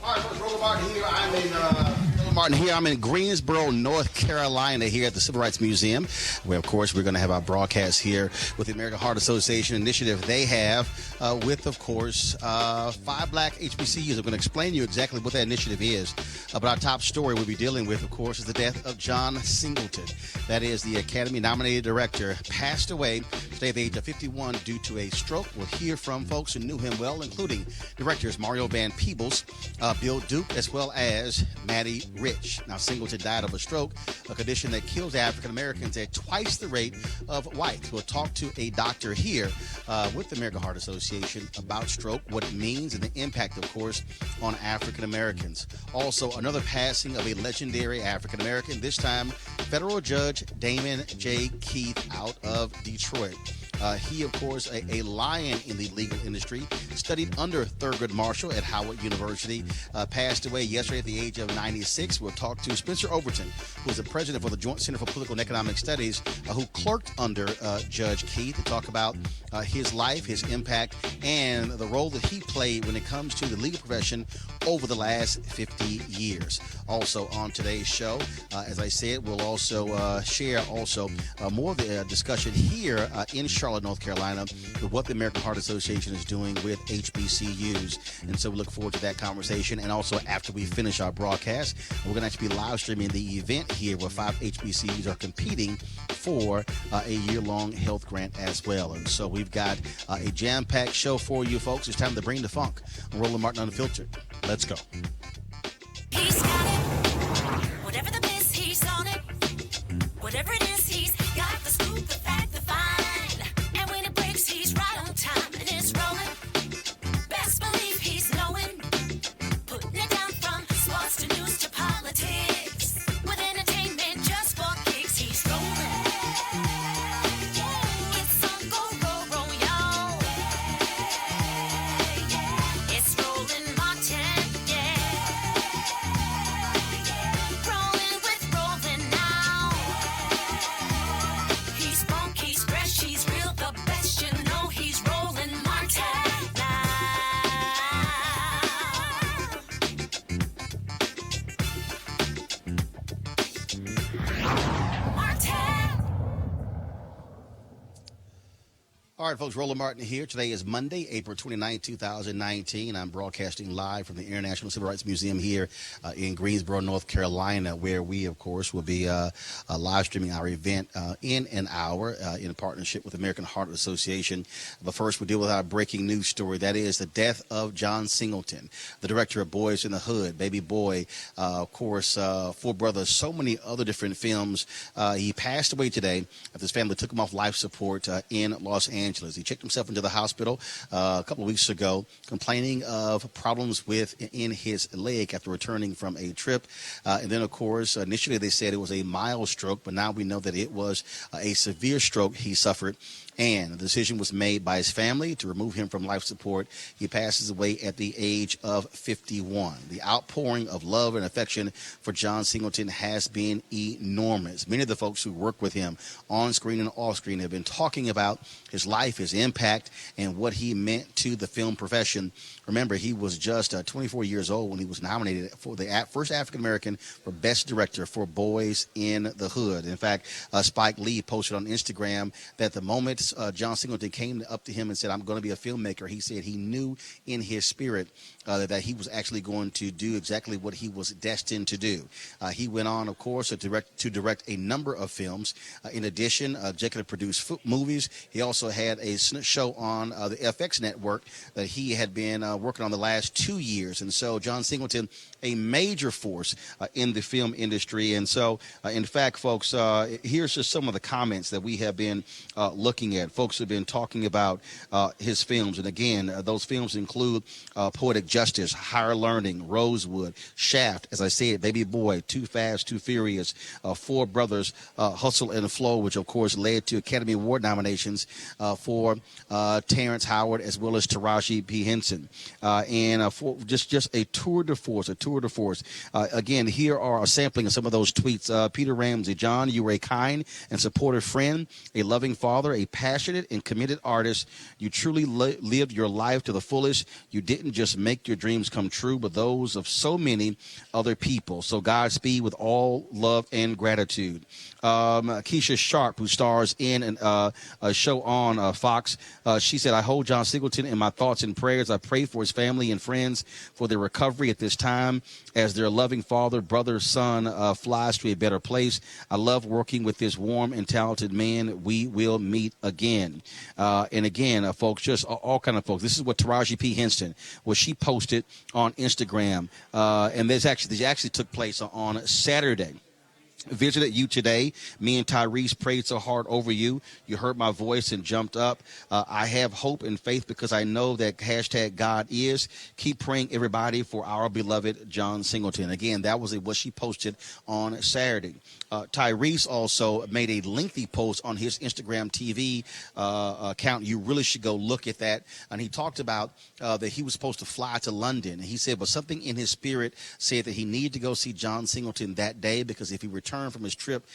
All right, folks, Roland Martin here. I'm in Greensboro, North Carolina, here at the Civil Rights Museum, where, of course, we're going to have our broadcast here with the American Heart Association initiative they have with, of course, 5 black HBCUs. I'm going to explain to you exactly what that initiative is. But our top story we'll be dealing with, of course, is the death of John Singleton. That is, the Academy-nominated director passed away today at the age of 51 due to a stroke. We'll hear from folks who knew him well, including directors Mario Van Peebles, Bill Duke, as well as Matty Rich. Now, Singleton died of a stroke, a condition that kills African Americans at twice the rate of whites. We'll talk to a doctor here with the American Heart Association about stroke, what it means, and the impact, of course, on African Americans. Also, another passing of a legendary African American, this time federal judge Damon J. Keith out of Detroit. He, of course, a lion in the legal industry, studied under Thurgood Marshall at Howard University, passed away yesterday at the age of 96. We'll talk to Spencer Overton, who is the president for the Joint Center for Political and Economic Studies, who clerked under Judge Keith, to talk about his life, his impact, and the role that he played when it comes to the legal profession over the last 50 years. Also on today's show, as I said, we'll also share more of the discussion here in Charlotte, North Carolina, with what the American Heart Association is doing with HBCUs. And so we look forward to that conversation. And also, after we finish our broadcast, we're going to actually be live streaming the event here where 5 HBCUs are competing for a year-long health grant as well. And so we've got a jam-packed show for you folks. It's time to bring the funk. I'm Roland Martin Unfiltered. Let's go. He's got it. Whatever the miss, he's on it. Whatever it is, he's got the scoop, the fact, the find. And when it breaks, he's right on time and it's rolling. Best believe he's knowing. Putting it down from sports to news to politics. With entertainment just for kicks, he's rolling. It's on go, y'all. It's Roland Martin, rolling with Roland now. He's funk, he's fresh, he's real, the best, you know he's Roland Martin now. Martin. All right, folks, Roland Martin here. Today is Monday, April 29, 2019. I'm broadcasting live from the International Civil Rights Museum here in Greensboro, North Carolina, where we, of course, will be live streaming our event in an hour in partnership with the American Heart Association. But first, we'll deal with our breaking news story. That is the death of John Singleton, the director of Boys in the Hood, Baby Boy, of course, Four Brothers, so many other different films. He passed away today after his family took him off life support in Los Angeles. He checked himself into the hospital a couple of weeks ago, complaining of problems in his leg after returning from a trip. And then, of course, initially they said it was a mild stroke, but now we know that it was a severe stroke he suffered. And the decision was made by his family to remove him from life support. He passes away at the age of 51. The outpouring of love and affection for John Singleton has been enormous. Many of the folks who work with him on screen and off screen have been talking about his life, his impact, and what he meant to the film profession. Remember, he was just 24 years old when he was nominated for the first African-American for Best Director for Boys in the Hood. In fact, Spike Lee posted on Instagram that the moment John Singleton came up to him and said, "I'm going to be a filmmaker," he said he knew in his spirit that he was actually going to do exactly what he was destined to do. He went on, of course, to direct a number of films. In addition, executive produced movies. He also had a show on the FX network that he had been working on the last 2 years. And so John Singleton, a major force in the film industry. And so, in fact, folks, here's just some of the comments that we have been looking at. Folks have been talking about his films. And again, those films include Poetic Justice, Higher Learning, Rosewood, Shaft, as I said, Baby Boy, Too Fast, Too Furious, Four Brothers, Hustle and Flow, which of course led to Academy Award nominations for Terrence Howard as well as Taraji P. Henson. And for just a tour de force, again, here are a sampling of some of those tweets. Peter Ramsey, John, you were a kind and supportive friend, a loving father, a passionate and committed artist. You truly lived your life to the fullest. You didn't just make your dreams come true, but those of so many other people. So Godspeed with all love and gratitude. Keisha Sharp, who stars in a show on Fox, she said, I hold John Singleton in my thoughts and prayers. I pray for his family and friends for their recovery at this time as their loving father, brother, son flies to a better place. I love working with this warm and talented man. We will meet again. And again, folks, just all kind of folks. This is what Taraji P. Henson, what she posted on Instagram. And this actually took place on Saturday. Visited you today. Me and Tyrese prayed so hard over you. You heard my voice and jumped up. I have hope and faith because I know that hashtag God is. Keep praying, everybody, for our beloved John Singleton. Again, that was what she posted on Saturday. Tyrese also made a lengthy post on his Instagram TV account. You really should go look at that. And he talked about that he was supposed to fly to London. And he said, but something in his spirit said that he needed to go see John Singleton that day because if he returned from his trip,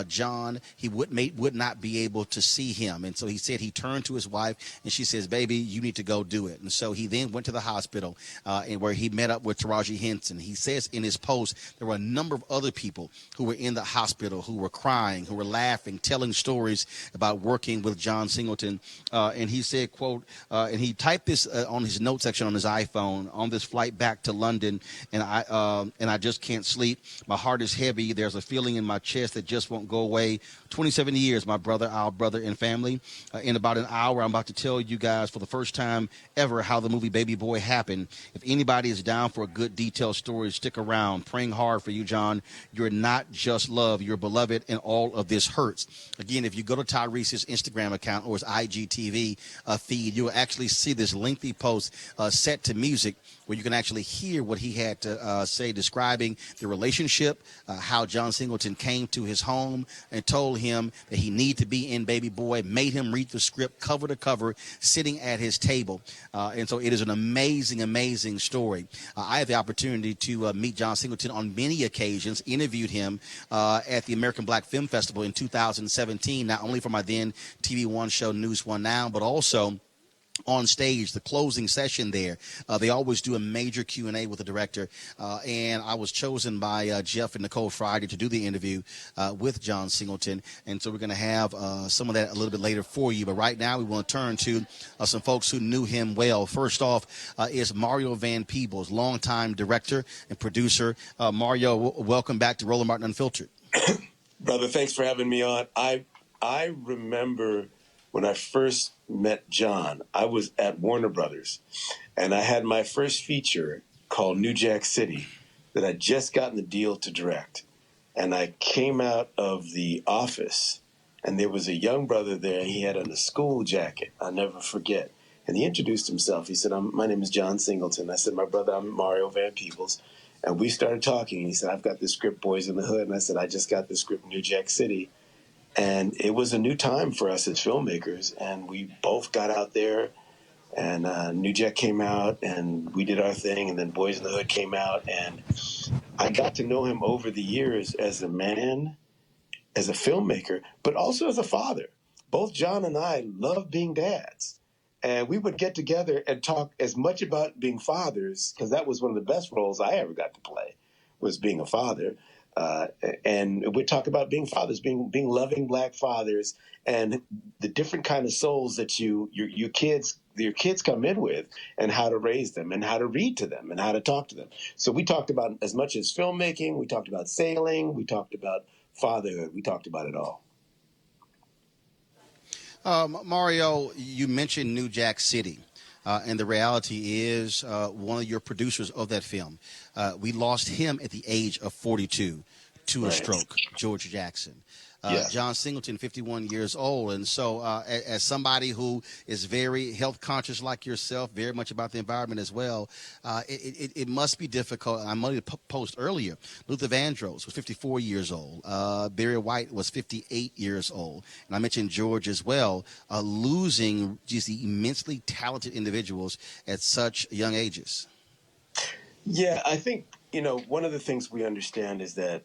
John, he would not be able to see him. And so he said he turned to his wife and she says, baby, you need to go do it. And so he then went to the hospital and where he met up with Taraji Henson. He says in his post, there were a number of other people who were in the hospital, who were crying, who were laughing, telling stories about working with John Singleton. And he said, quote, and he typed this on his note section on his iPhone, on this flight back to London, and I just can't sleep. My heart is heavy. There's a feeling in my chest that just won't go away. 27 years, my brother, our brother and family. In about an hour, I'm about to tell you guys for the first time ever how the movie Baby Boy happened. If anybody is down for a good detailed story, stick around. Praying hard for you, John. You're not just love. You're beloved, and all of this hurts. Again, if you go to Tyrese's Instagram account or his IGTV feed, you'll actually see this lengthy post set to music where you can actually hear what he had to say describing the relationship, how John Singleton came to his home and told him that he needed to be in Baby Boy, made him read the script cover to cover, sitting at his table. And so it is an amazing, amazing story. I had the opportunity to meet John Singleton on many occasions, interviewed him at the American Black Film Festival in 2017, not only for my then TV One show News One Now, but also on stage, the closing session there. They always do a major Q&A with the director, and I was chosen by Jeff and Nicole Friday to do the interview with John Singleton, and so we're going to have some of that a little bit later for you. But right now, we want to turn to some folks who knew him well. First off is Mario Van Peebles, longtime director and producer. Mario, welcome back to Roland Martin Unfiltered. Brother, thanks for having me on. I remember when I first met John, I was at Warner Brothers, and I had my first feature called New Jack City that I'd just gotten the deal to direct. And I came out of the office, and there was a young brother there. He had on a school jacket, I'll never forget. And he introduced himself. He said, my name is John Singleton. I said, my brother, I'm Mario Van Peebles. And we started talking. And he said, I've got this script, Boys in the Hood. And I said, I just got this script, New Jack City. And it was a new time for us as filmmakers, and we both got out there, and New Jack came out, and we did our thing, and then Boys in the Hood came out, and I got to know him over the years as a man, as a filmmaker, but also as a father. Both John and I love being dads, and we would get together and talk as much about being fathers, because that was one of the best roles I ever got to play, was being a father. And we talk about being fathers, being loving Black fathers, and the different kind of souls that your kids come in with, and how to raise them, and how to read to them, and how to talk to them. So we talked about as much as filmmaking, we talked about sailing, we talked about fatherhood, we talked about it all. Mario, you mentioned New Jack City. And the reality is one of your producers of that film, we lost him at the age of 42 to a stroke, George Jackson. John Singleton, 51 years old. And so as somebody who is very health conscious like yourself, very much about the environment as well, it must be difficult. I made a post earlier. Luther Vandross was 54 years old. Barry White was 58 years old. And I mentioned George as well, losing just the immensely talented individuals at such young ages. Yeah, I think, one of the things we understand is that,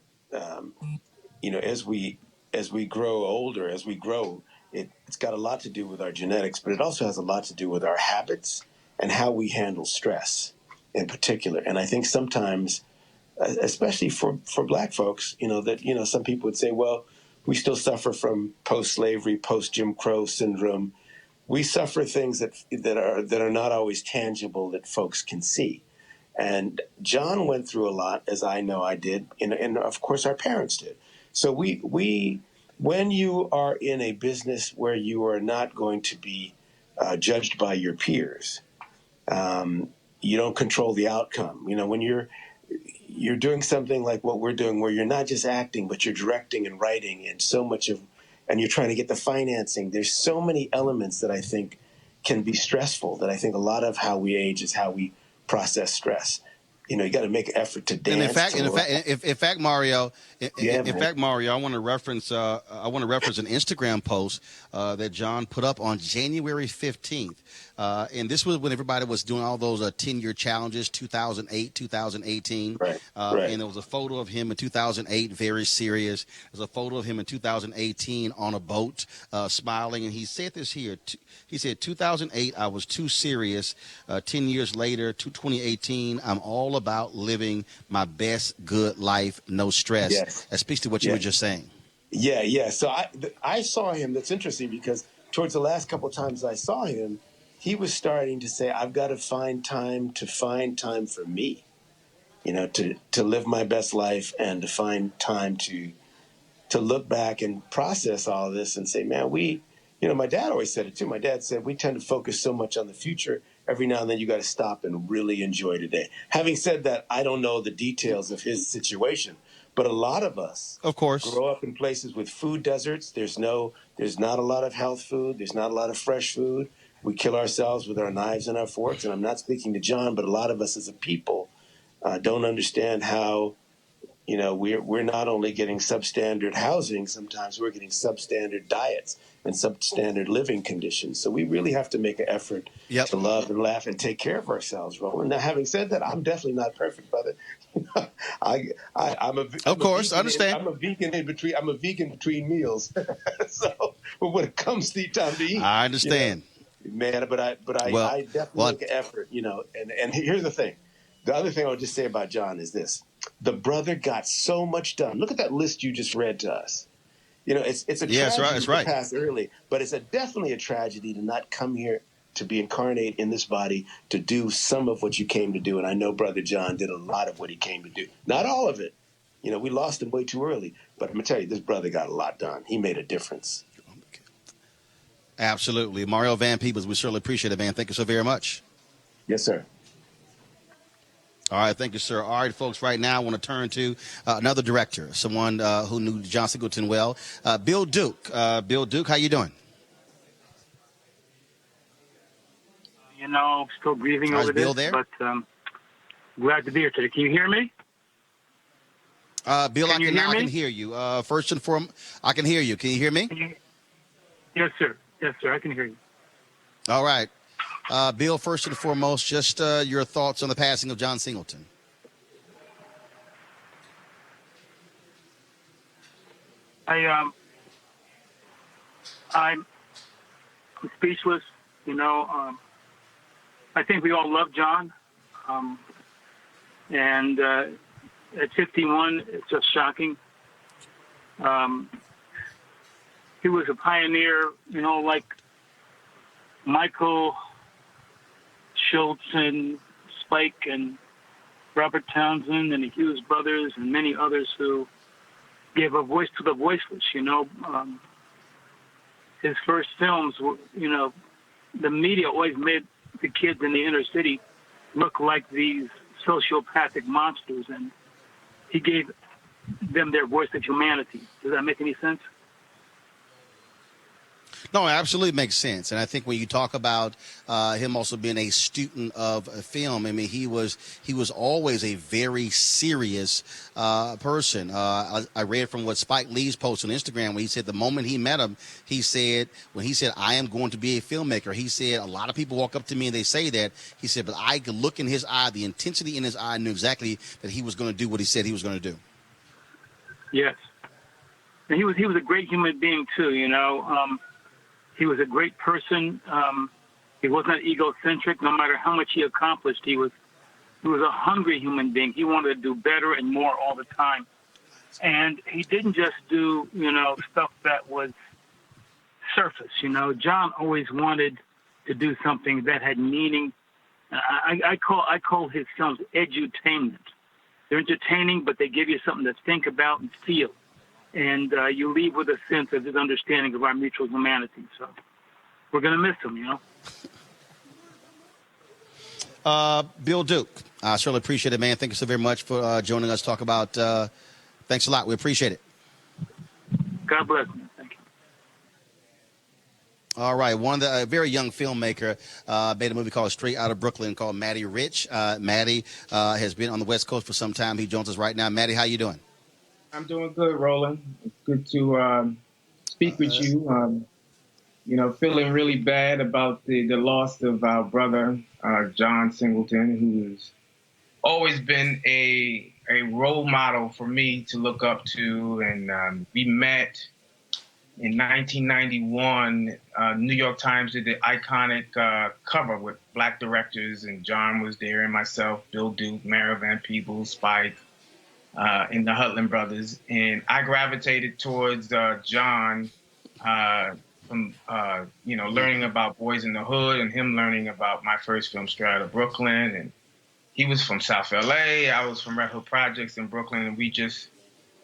as we grow older, as we grow, It's got a lot to do with our genetics, but it also has a lot to do with our habits and how we handle stress in particular. And I think sometimes, especially for black folks, some people would say, well, we still suffer from post-slavery, post-Jim Crow syndrome. We suffer things that are not always tangible that folks can see. And John went through a lot, as I know I did, and of course our parents did. So we when you are in a business where you are not going to be judged by your peers, you don't control the outcome. When you're doing something like what we're doing, where you're not just acting, but you're directing and writing, and you're trying to get the financing. There's so many elements that I think can be stressful. That I think a lot of how we age is how we process stress. You got to make an effort to dance. And in fact, Mario, Mario, I want to reference an Instagram post that John put up on January 15th. And this was when everybody was doing all those 10-year challenges, 2008, 2018. Right. And there was a photo of him in 2008, very serious. There's a photo of him in 2018 on a boat, smiling. And he said this here. He said, 2008, I was too serious. 10 years later, 2018, I'm all about living my best good life, no stress. Yes. That speaks to what you were just saying. Yeah. So I saw him. That's interesting because towards the last couple of times I saw him, he was starting to say, I've got to find time for me, to live my best life and to find time to look back and process all of this and say, man, my dad always said it too. My dad said, we tend to focus so much on the future. Every now and then you got to stop and really enjoy today. Having said that, I don't know the details of his situation, but a lot of us, of course, grow up in places with food deserts. There's not a lot of health food. There's not a lot of fresh food. We kill ourselves with our knives and our forks. And I'm not speaking to John, but a lot of us as a people don't understand how, we're not only getting substandard housing, sometimes we're getting substandard diets and substandard living conditions. So we really have to make an effort to love and laugh and take care of ourselves, Roland. Now, having said that, I'm definitely not perfect, brother. I'm a vegan between meals. So, but when it comes to time to eat, I understand. Man, but I definitely make an effort, and here's the thing. The other thing I would just say about John is this. The brother got so much done. Look at that list you just read to us. It's a tragedy to pass early, but it's definitely a tragedy to not come here to be incarnate in this body to do some of what you came to do. And I know Brother John did a lot of what he came to do. Not all of it. We lost him way too early. But I'm going to tell you, this brother got a lot done. He made a difference. Absolutely. Mario Van Peebles, we certainly appreciate it, man. Thank you so very much. Yes, sir. All right. Thank you, sir. All right, folks, right now I want to turn to another director, someone who knew John Singleton well, Bill Duke. Bill Duke, how you doing? Still grieving over Bill this, there? but glad to be here today. Can you hear me? Bill, I hear me? can hear you. First and foremost, I can hear you. Can you hear me? Yes, sir. Yes, sir. I can hear you. All right. Bill, first and foremost, just your thoughts on the passing of John Singleton. I'm speechless. I think we all love John. And at 51, it's just shocking. He was a pioneer, like Michael Schultz and Spike and Robert Townsend and the Hughes brothers and many others who gave a voice to the voiceless. His first films were, the media always made the kids in the inner city look like these sociopathic monsters, and he gave them their voice of humanity. Does that make any sense? No, it absolutely makes sense. And I think when you talk about him also being a student of film, I mean, he was always a very serious person. I read from what Spike Lee's post on Instagram when he said the moment he met him, when he said, I am going to be a filmmaker, he said, a lot of people walk up to me and they say that. He said, but I could look in his eye, the intensity in his eye, knew exactly that he was going to do what he said he was going to do. Yes. And he was a great human being, too, He was a great person. He wasn't egocentric. No matter how much he accomplished, he was a hungry human being. He wanted to do better and more all the time. And he didn't just do, stuff that was surface. John always wanted to do something that had meaning. I call his films edutainment. They're entertaining, but they give you something to think about and feel. And you leave with a sense of his understanding of our mutual humanity. So we're going to miss him, Bill Duke, I certainly appreciate it, man. Thank you so very much for joining us. Talk about. Thanks a lot. We appreciate it. God bless you. Thank you. All right. A very young filmmaker made a movie called Straight Outta Brooklyn called Matty Rich. Matty has been on the West Coast for some time. He joins us right now. Matty, how you doing? I'm doing good, Roland. It's good to speak with you. Feeling really bad about the loss of our brother, John Singleton, who's always been a role model for me to look up to. And we met in 1991. New York Times did the iconic cover with black directors, and John was there, and myself, Bill Duke, Mara Van Peebles, Spike, and the Hutland brothers. And I gravitated towards John from learning about Boys in the Hood, and him learning about my first film, Straight Outta Brooklyn. And he was from South LA. I was from Red Hook Projects in Brooklyn, and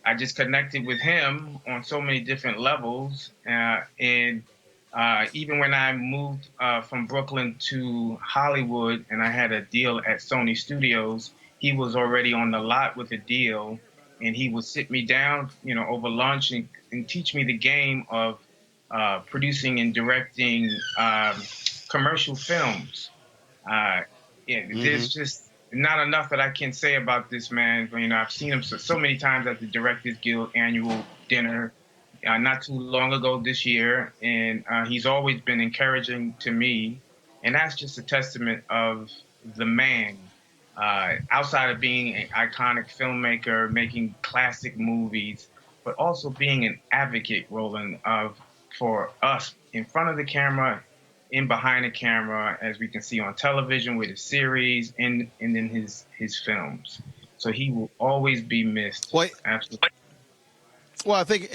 I just connected with him on so many different levels. And even when I moved from Brooklyn to Hollywood, and I had a deal at Sony Studios, he was already on the lot with a deal, and he would sit me down, over lunch and teach me the game of producing and directing commercial films. There's just not enough that I can say about this man. I've seen him so many times at the Directors Guild annual dinner not too long ago this year, and he's always been encouraging to me, and that's just a testament of the man. Outside of being an iconic filmmaker, making classic movies, but also being an advocate, Roland, for us in front of the camera, in behind the camera, as we can see on television with his series and in his films. So he will always be missed. Well, Absolutely. Well, I think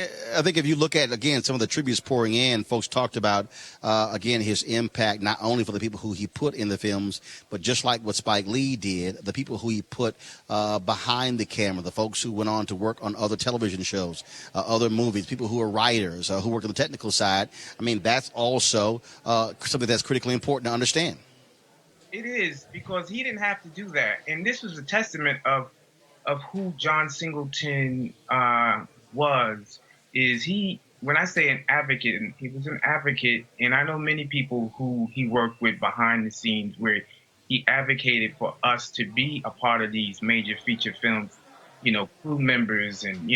if you look at, again, some of the tributes pouring in, folks talked about, again, his impact, not only for the people who he put in the films, but just like what Spike Lee did, the people who he put behind the camera, the folks who went on to work on other television shows, other movies, people who are writers, who work on the technical side. I mean, that's also something that's critically important to understand. It is, because he didn't have to do that. And this was a testament of who John Singleton when I say an advocate, he was an advocate, and I know many people who he worked with behind the scenes where he advocated for us to be a part of these major feature films, crew members and,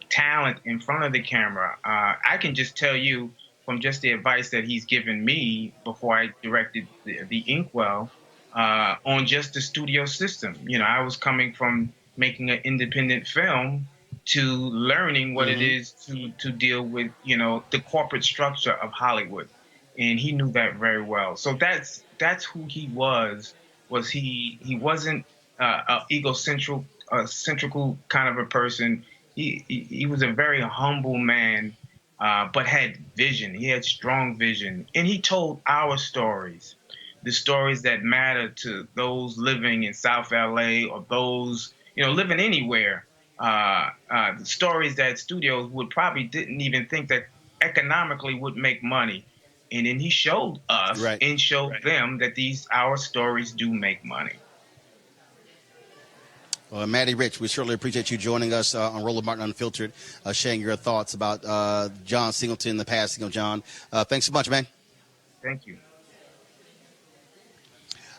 talent in front of the camera. I can just tell you from just the advice that he's given me before I directed the Inkwell on just the studio system. I was coming from making an independent film to learning what it is to deal with, the corporate structure of Hollywood. And he knew that very well. So that's who he was he wasn't an egocentrical kind of a person. He was a very humble man, but had vision. He had strong vision. And he told our stories, the stories that matter to those living in South LA or those, living anywhere. The stories that studios would probably didn't even think that economically would make money. And then he showed us and showed them that our stories do make money. Well, Matty Rich, we certainly appreciate you joining us on Roland Martin Unfiltered, sharing your thoughts about John Singleton, the passing of John. Thanks so much, man. Thank you.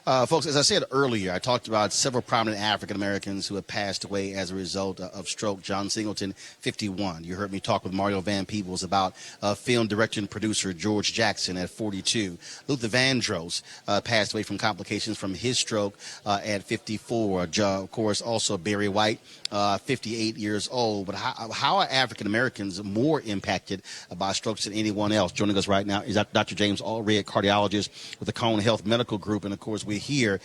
Folks, as I said earlier, I talked about several prominent African Americans who have passed away as a result of stroke. John Singleton, 51. You heard me talk with Mario Van Peebles about film director and producer George Jackson at 42. Luther Vandross passed away from complications from his stroke at 54. Of course, also Barry White, 58 years old. But how are African Americans more impacted by strokes than anyone else? Joining us right now is Dr. James Allred, cardiologist with the Cone Health Medical Group. And, of course, we're here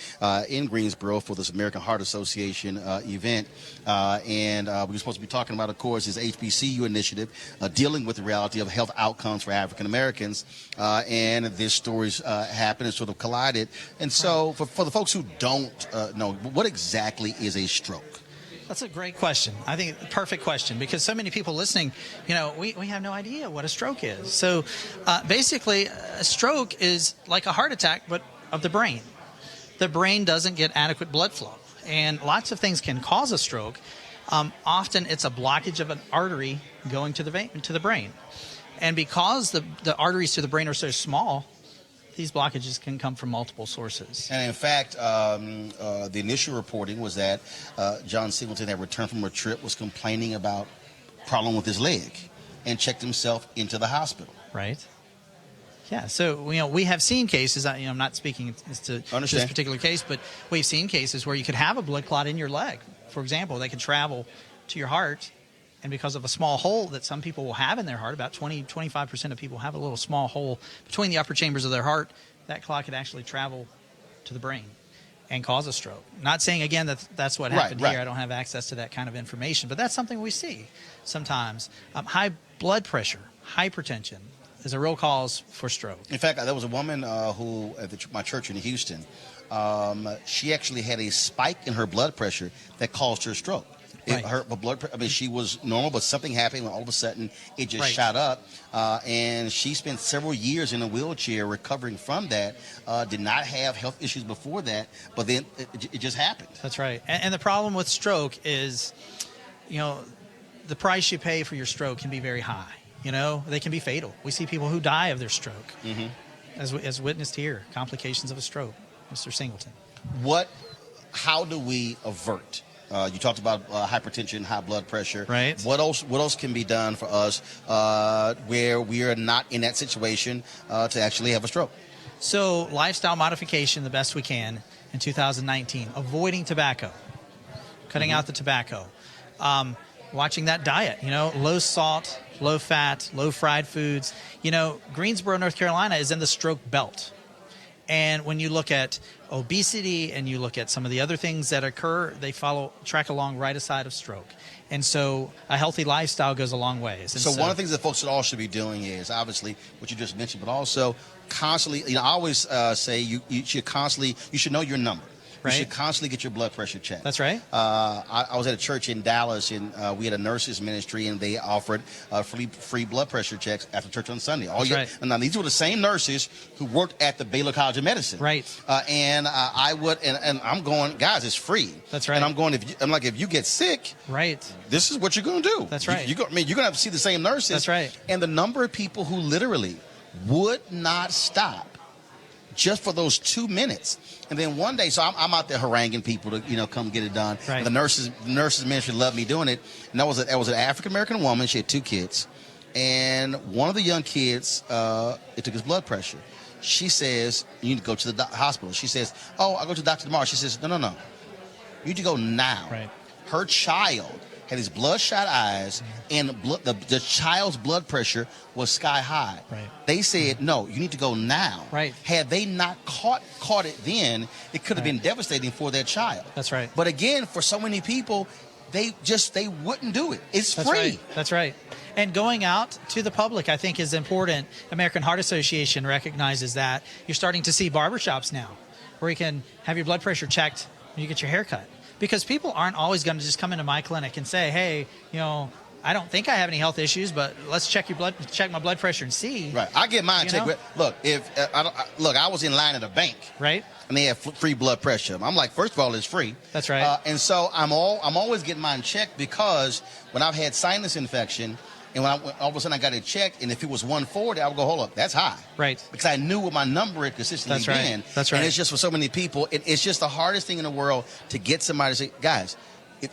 in Greensboro for this American Heart Association event. And we're supposed to be talking about, of course, his HBCU initiative dealing with the reality of health outcomes for African Americans. And this story's happened and sort of collided. And so for the folks who don't know, what exactly is a stroke? That's a great question. I think perfect question, because so many people listening, we have no idea what a stroke is. So basically, a stroke is like a heart attack, but of the brain. The brain doesn't get adequate blood flow. And lots of things can cause a stroke. Often it's a blockage of an artery going to the brain. And because the arteries to the brain are so small, these blockages can come from multiple sources. And in fact, the initial reporting was that John Singleton had returned from a trip, was complaining about problem with his leg, and checked himself into the hospital. Right. Yeah. So we have seen cases. I'm not speaking to this particular case, but we've seen cases where you could have a blood clot in your leg. For example, they could travel to your heart. And because of a small hole that some people will have in their heart, about 25% of people have a little small hole between the upper chambers of their heart, that clot could actually travel to the brain and cause a stroke. Not saying, again, that that's what happened here. I don't have access to that kind of information. But that's something we see sometimes. High blood pressure, hypertension is a real cause for stroke. In fact, there was a woman who, at my church in Houston, she actually had a spike in her blood pressure that caused her stroke. Right. Her blood, she was normal, but something happened, and all of a sudden it just shot up. And she spent several years in a wheelchair recovering from that. Did not have health issues before that, but then it just happened. That's right. And the problem with stroke is, the price you pay for your stroke can be very high. They can be fatal. We see people who die of their stroke, as witnessed here, complications of a stroke. Mr. Singleton. How do we avert? You talked about hypertension, high blood pressure. Right. What else can be done for us where we are not in that situation to actually have a stroke? So lifestyle modification the best we can in 2019. Avoiding tobacco. Cutting out the tobacco. Watching that diet, low salt, low fat, low fried foods. Greensboro, North Carolina is in the stroke belt. And when you look at obesity and you look at some of the other things that occur, they track along right aside of stroke. And so a healthy lifestyle goes a long ways. And so one of the things that folks all should be doing is obviously what you just mentioned, but also constantly, I always say you should know your number. You should constantly get your blood pressure checked. That's right. I was at a church in Dallas, and we had a nurses ministry, and they offered free blood pressure checks after church on Sunday. And now these were the same nurses who worked at the Baylor College of Medicine. Right. And I'm going, guys, it's free. That's right. And I'm going, if you get sick, this is what you're going to do. That's right. You're going to have to see the same nurses. That's right. And the number of people who literally would not stop just for those 2 minutes. And then one day, so I'm out there haranguing people to, come get it done. Right. And the nurses ministry loved me doing it. And that was an African-American woman. She had 2 kids. And one of the young kids, it took his blood pressure. She says, you need to go to the hospital. She says, I'll go to the doctor tomorrow. She says, no. You need to go now. Right. Her child had his bloodshot eyes, and the child's blood pressure was sky high. Right. They said, no, you need to go now. Right. Had they not caught it then, it could have been devastating for their child. That's right. But again, for so many people, they wouldn't do it. It's free. Right. That's right. And going out to the public, I think, is important. American Heart Association recognizes that. You're starting to see barbershops now where you can have your blood pressure checked when you get your hair cut. Because people aren't always going to just come into my clinic and say, hey, I don't think I have any health issues, but let's check my blood pressure and see. Right. I get mine checked. Look, I was in line at a bank. Right. And they have free blood pressure. I'm like, first of all, it's free. That's right. And so I'm always getting mine checked because when I've had sinus infection, And when all of a sudden I got it checked, and if it was 140, I would go, hold up, that's high. Right. Because I knew what my number had consistently That's right. been. That's right. And it's just for so many people, it's just the hardest thing in the world to get somebody to say, guys,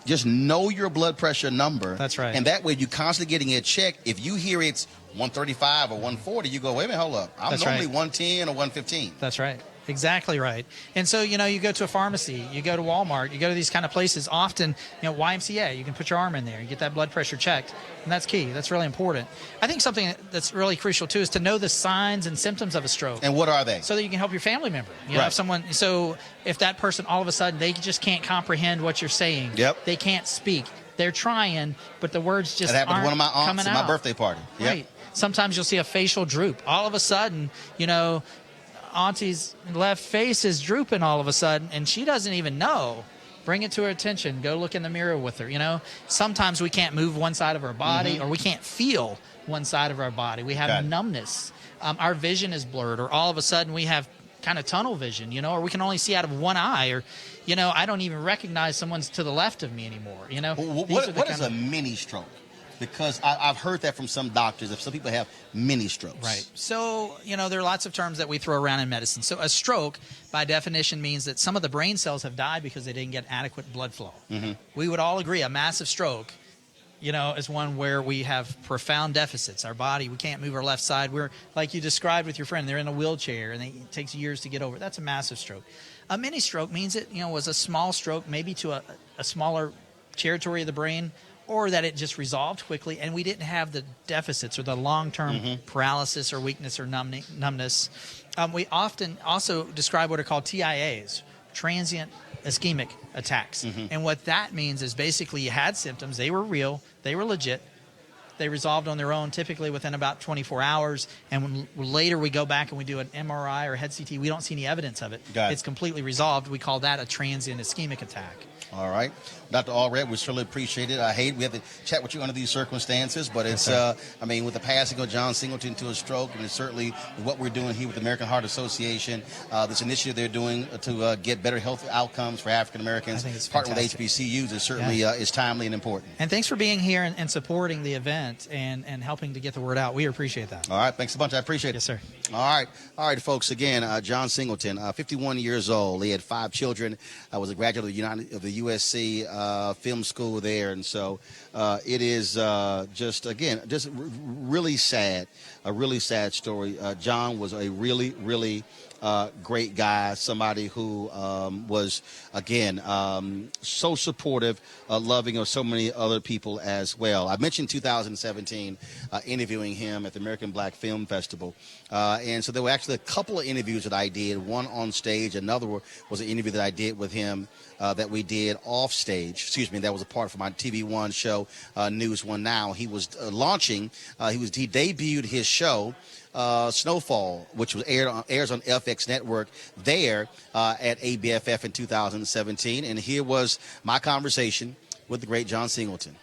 just know your blood pressure number. That's right. And that way you're constantly getting it checked. If you hear it's 135 or 140, you go, wait a minute, hold up. I'm That's normally right. 110 or 115. That's right. Exactly right. And so, you go to a pharmacy, you go to Walmart, you go to these kind of places. Often, YMCA, you can put your arm in there, you get that blood pressure checked, and that's key. That's really important. I think something that's really crucial too is to know the signs and symptoms of a stroke. And what are they? So that you can help your family member. Right. If that person all of a sudden they just can't comprehend what you're saying. Yep. They can't speak. They're trying, but the words just That happened to aren't one of my aunts coming at my out. birthday party. Yep. Right. Sometimes you'll see a facial droop. All of a sudden, Auntie's left face is drooping all of a sudden, and she doesn't even know. Bring it to her attention. Go look in the mirror with her. Sometimes we can't move one side of our body, or we can't feel one side of our body. We have numbness. Our vision is blurred, or all of a sudden we have kind of tunnel vision, or we can only see out of one eye, or I don't even recognize someone's to the left of me anymore. What is a mini stroke? Because I've heard that from some doctors, that some people have mini strokes. Right. So, there are lots of terms that we throw around in medicine. So a stroke, by definition, means that some of the brain cells have died because they didn't get adequate blood flow. Mm-hmm. We would all agree a massive stroke, is one where we have profound deficits. Our body, we can't move our left side. We're, like you described with your friend, they're in a wheelchair, and it takes years to get over. That's a massive stroke. A mini stroke means it, was a small stroke, maybe to a smaller territory of the brain, or that it just resolved quickly and we didn't have the deficits or the long-term paralysis or weakness or numbness. We often also describe what are called TIAs, transient ischemic attacks. And what that means is basically you had symptoms, they were real, they were legit, they resolved on their own, typically within about 24 hours. And when later we go back and we do an MRI or head CT, we don't see any evidence of it. It's completely resolved. We call that a transient ischemic attack. All right. Dr. Allred, we certainly appreciate it. I hate we have to chat with you under these circumstances, but it's, with the passing of John Singleton to a stroke, and it's certainly what we're doing here with the American Heart Association, this initiative they're doing to get better health outcomes for African Americans, partnering with HBCUs, is certainly is timely and important. And thanks for being here and supporting the event and helping to get the word out. We appreciate that. All right. Thanks a bunch. I appreciate it. Yes, sir. All right, folks. Again, John Singleton, 51 years old. He had 5 children. Was a graduate of the USC film school there, and so it is just really sad, a really sad story. John was a really great guy, somebody who was, again, so supportive, loving of so many other people as well. I mentioned 2017 interviewing him at the American Black Film Festival. And so there were actually a couple of interviews that I did, one on stage, another was an interview that I did with him that we did off stage. That was a part of my TV One show, News One Now. He was launching, he debuted his show, Snowfall, which was airs on FX Network there at ABFF in 2017. And here was my conversation with the great John Singleton.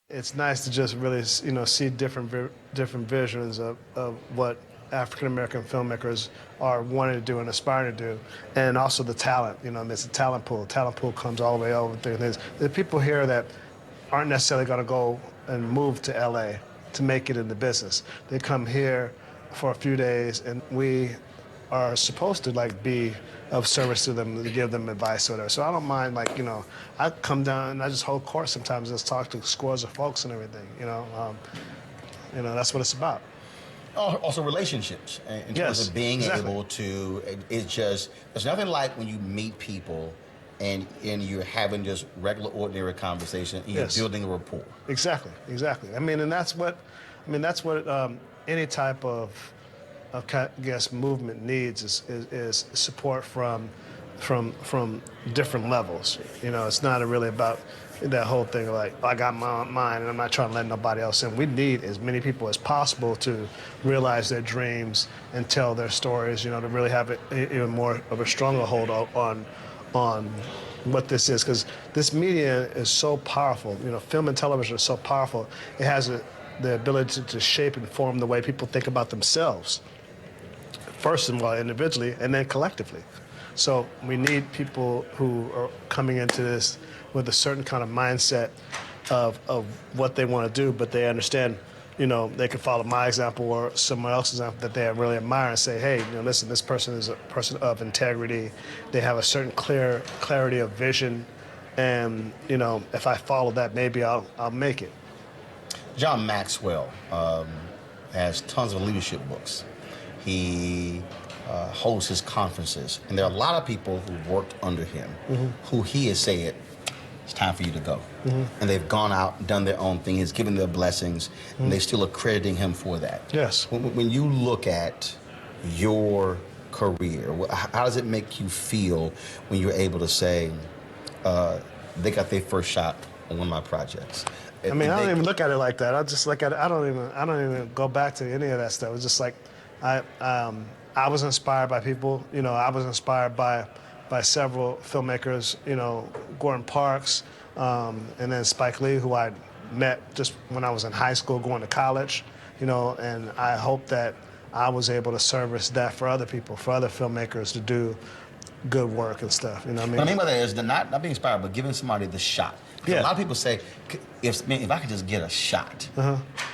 It's nice to just really, see different visions of what African-American filmmakers are wanting to do and aspiring to do, and also the talent. There's a talent pool. Talent pool comes all the way over. There's people here that aren't necessarily going to go and move to LA to make it in the business. They come here for a few days, and we are supposed to be of service to them, to give them advice or whatever. So I don't mind, I come down and I just hold court sometimes, just talk to scores of folks and everything. That's what it's about. Also relationships in terms of being able to. There's nothing like when you meet people and you're having just regular, ordinary conversation, and you're building a rapport. Exactly. And that's what any type of movement needs is support from different levels. It's not really about that whole thing I got mine and I'm not trying to let nobody else in. We need as many people as possible to realize their dreams and tell their stories, to really have even more of a stronger hold on what this is, because this media is so powerful. Film and television is so powerful. It has the ability to shape and form the way people think about themselves, first of all individually and then collectively. So we need people who are coming into this with a certain kind of mindset of what they want to do, but they understand, they can follow my example or someone else's example that they really admire and say, hey, listen, this person is a person of integrity. They have a certain clarity of vision, and if I follow that, maybe I'll make it. John Maxwell has tons of leadership books. He holds his conferences, and there are a lot of people who worked under him who he has said, it's time for you to go. And they've gone out and done their own thing. He's given their blessings, and they're still accrediting him for that. Yes. When you look at your career, how does it make you feel when you're able to say, they got their first shot on one of my projects? I mean, I don't even look at it like that. I just look at it. I don't even go back to any of that stuff. It's just like I was inspired by people. I was inspired by several filmmakers. Gordon Parks, and then Spike Lee, who I met just when I was in high school, going to college. And I hope that I was able to service that for other people, for other filmmakers to do good work and stuff. You know what I mean? What I mean by that is not being inspired, but giving somebody the shot. Yeah. A lot of people say, if I could just get a shot.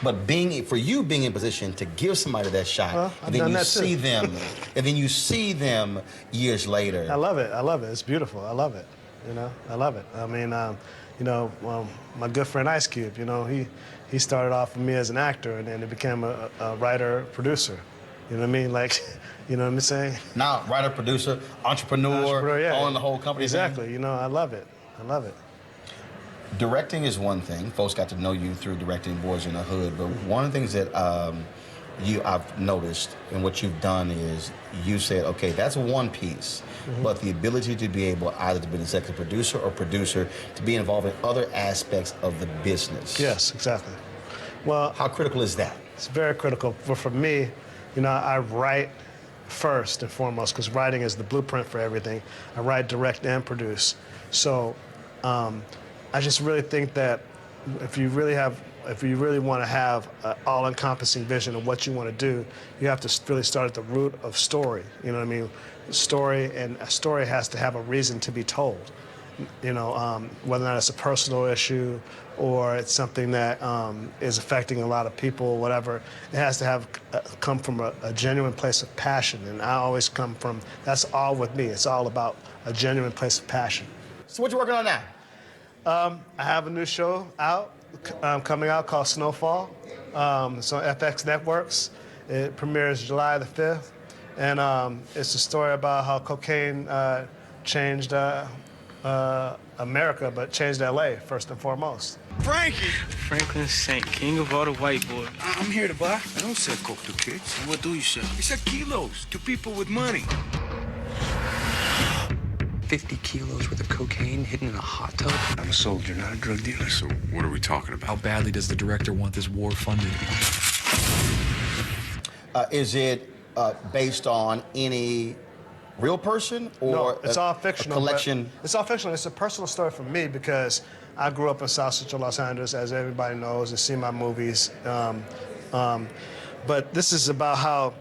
But for you being in position to give somebody that shot, and then you see them, years later. I love it. It's beautiful. I love it. I love it. I mean, my good friend Ice Cube, he started off with me as an actor, and then he became a writer, producer. You know what I mean? Like, you know what I'm saying? Now, writer, producer, entrepreneur, yeah. Own the whole company. Exactly. I love it. Directing is one thing. Folks got to know you through directing Boys in the Hood. But one of the things that I've noticed and what you've done is you said, okay, that's one piece. But the ability to be able either to be an executive producer or producer to be involved in other aspects of the business. Yes, exactly. Well, how critical is that? It's very critical. For me, I write first and foremost because writing is the blueprint for everything. I write, direct, and produce. So I just really think that if you really want to have an all-encompassing vision of what you want to do, you have to really start at the root of story. You know what I mean? Story, and a story has to have a reason to be told. Whether or not it's a personal issue or it's something that is affecting a lot of people, whatever, it has to come from a genuine place of passion. And I always come from, that's all with me. It's all about a genuine place of passion. So what you working on now? I have a new show coming out called Snowfall. It's on FX Networks. It premieres July the 5th. And it's a story about how cocaine changed America, but changed LA first and foremost. Frankie! Franklin Saint, king of all the white boys. I'm here to buy. I don't sell coke to kids. What do you sell? I sell kilos to people with money. 50 kilos worth of cocaine hidden in a hot tub? I'm a soldier, not a drug dealer. So what are we talking about? How badly does the director want this war funded? Is it based on any real person or no, it's all fictional. Collection? It's all fictional. It's a personal story for me because I grew up in South Central Los Angeles, as everybody knows, and see my movies. But this is about how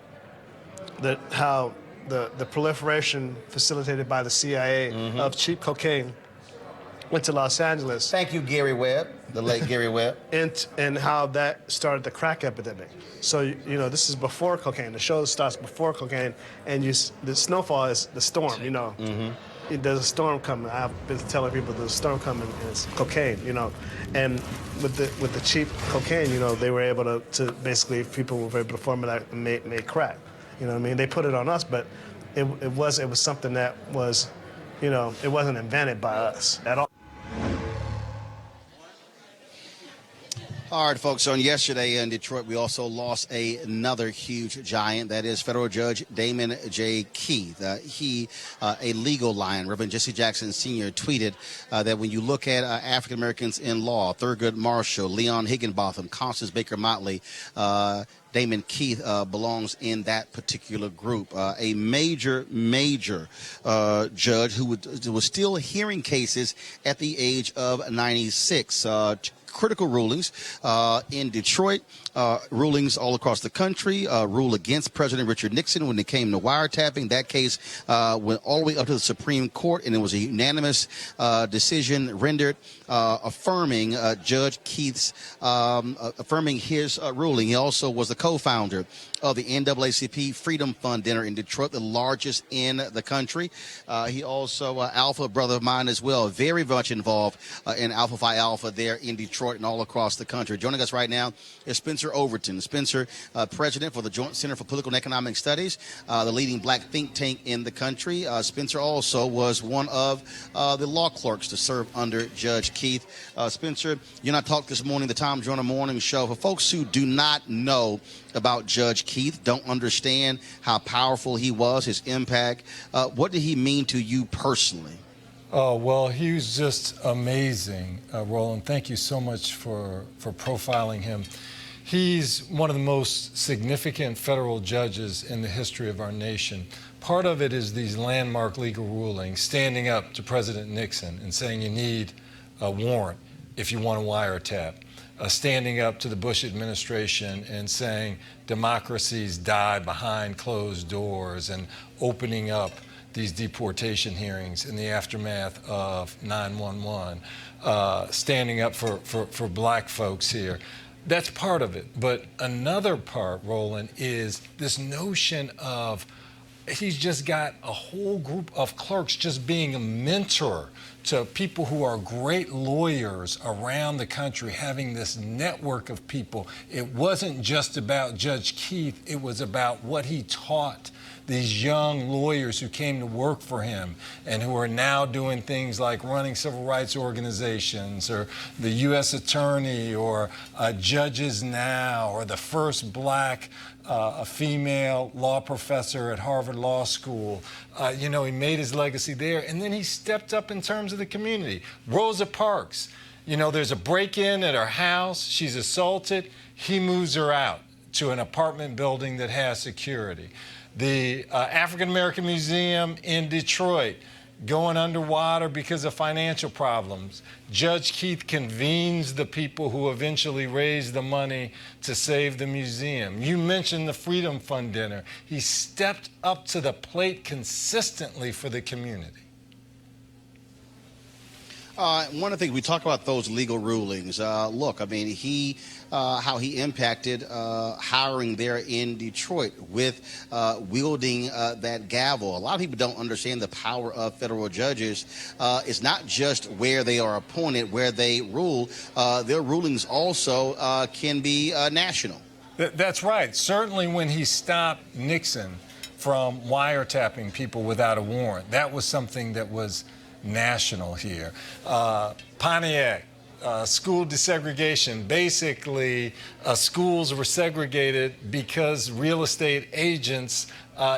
the proliferation facilitated by the CIA of cheap cocaine went to Los Angeles. Thank you, Gary Webb, the late Gary Webb. And how that started the crack epidemic. So, this is before cocaine. The show starts before cocaine, and the snowfall is the storm, There's a storm coming. I've been telling people there's a storm coming, and it's cocaine, And with the cheap cocaine, they were able to basically, people were able to formulate and make crack. You know what I mean? They put it on us, but it was something that was, it wasn't invented by us at all. All right, folks, on yesterday in Detroit, we also lost another huge giant. That is federal judge Damon J. Keith. He, a legal lion, Reverend Jesse Jackson Sr., tweeted that when you look at African Americans in law, Thurgood Marshall, Leon Higginbotham, Constance Baker Motley, Damon Keith belongs in that particular group. A major judge who was still hearing cases at the age of 96. critical rulings in Detroit, rulings all across the country, rule against President Richard Nixon when it came to wiretapping. That case went all the way up to the Supreme Court, and it was a unanimous decision rendered affirming Judge Keith's affirming his ruling. He also was the co-founder of the NAACP Freedom Fund dinner in Detroit, the largest in the country. He also, Alpha brother of mine as well, very much involved in Alpha Phi Alpha there in Detroit and all across the country. Joining us right now is Spencer Overton. Spencer, president for the Joint Center for Political and Economic Studies, the leading black think tank in the country. Spencer also was one of the law clerks to serve under Judge Keith. Spencer, you and I talked this morning, the Tom Joyner Morning Show. For folks who do not know about Judge Keith, don't understand how powerful he was, his impact, what did he mean to you personally? Oh, well, he was just amazing, Roland. Thank you so much for profiling him. He's one of the most significant federal judges in the history of our nation. Part of it is these landmark legal rulings, standing up to President Nixon and saying you need a warrant if you want a wiretap. Standing up to the Bush administration and saying democracies die behind closed doors, and opening up these deportation hearings in the aftermath of 9/11, standing up for black folks here. That's part of it. But another part, Roland, is this notion of he's just got a whole group of clerks just being a mentor to people who are great lawyers around the country, having this network of people. It wasn't just about Judge Keith, it was about what he taught these young lawyers who came to work for him and who are now doing things like running civil rights organizations, or the U.S. Attorney, or Judges Now, or the first black a female law professor at Harvard Law School. He made his legacy there, and then he stepped up in terms of the community. Rosa Parks, there's a break-in at her house, she's assaulted, he moves her out to an apartment building that has security. The African American Museum in Detroit, going underwater because of financial problems. Judge Keith convenes the people who eventually raise the money to save the museum. You mentioned the Freedom Fund dinner. He stepped up to the plate consistently for the community. One of the things we talk about, those legal rulings. Look, I mean, how he impacted hiring there in Detroit with wielding that gavel. A lot of people don't understand the power of federal judges. It's not just where they are appointed, where they rule. Their rulings also can be national. That's right. Certainly when he stopped Nixon from wiretapping people without a warrant, that was something that was national here. Pontiac, school desegregation. Basically, schools were segregated because real estate agents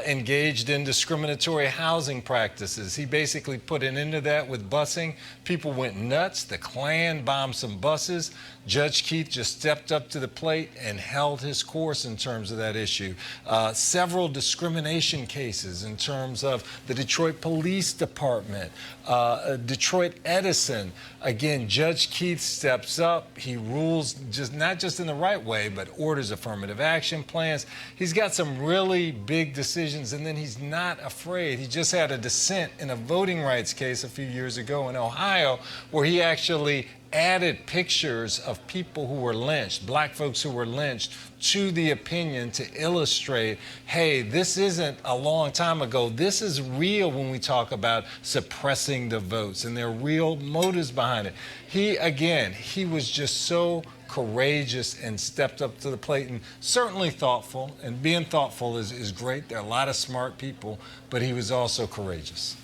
engaged in discriminatory housing practices. He basically put an end to that with busing. People went nuts. The Klan bombed some buses. Judge Keith just stepped up to the plate and held his course in terms of that issue. Several discrimination cases in terms of the Detroit Police Department, Detroit Edison. Again, Judge Keith steps up. He rules not just in the right way, but orders affirmative action plans. He's got some really big decisions, and then he's not afraid. He just had a dissent in a voting rights case a few years ago in Ohio, where he actually added pictures of people who were lynched, black folks who were lynched, to the opinion to illustrate, hey, this isn't a long time ago. This is real when we talk about suppressing the votes, and there are real motives behind it. He was just so courageous and stepped up to the plate, and certainly thoughtful, and being thoughtful is great. There are a lot of smart people, but he was also courageous.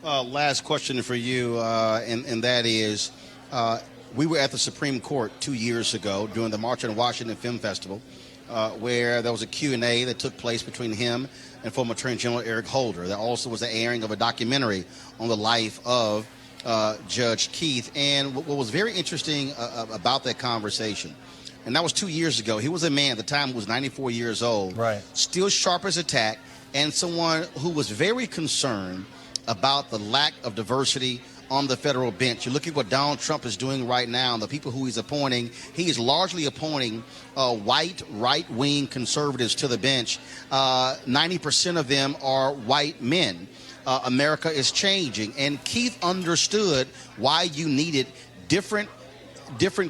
Last question for you, and that is, we were at the Supreme Court 2 years ago during the March on Washington Film Festival, where there was a Q&A that took place between him and former Attorney General Eric Holder. There also was the airing of a documentary on the life of Judge Keith. And what was very interesting about that conversation, and that was 2 years ago, he was a man at the time who was 94 years old, right, still sharp as a tack, and someone who was very concerned about the lack of diversity on the federal bench. You look at what Donald Trump is doing right now, and the people who he's appointing. He is largely appointing white, right-wing conservatives to the bench. 90% of them are white men. America is changing, and Keith understood why you needed different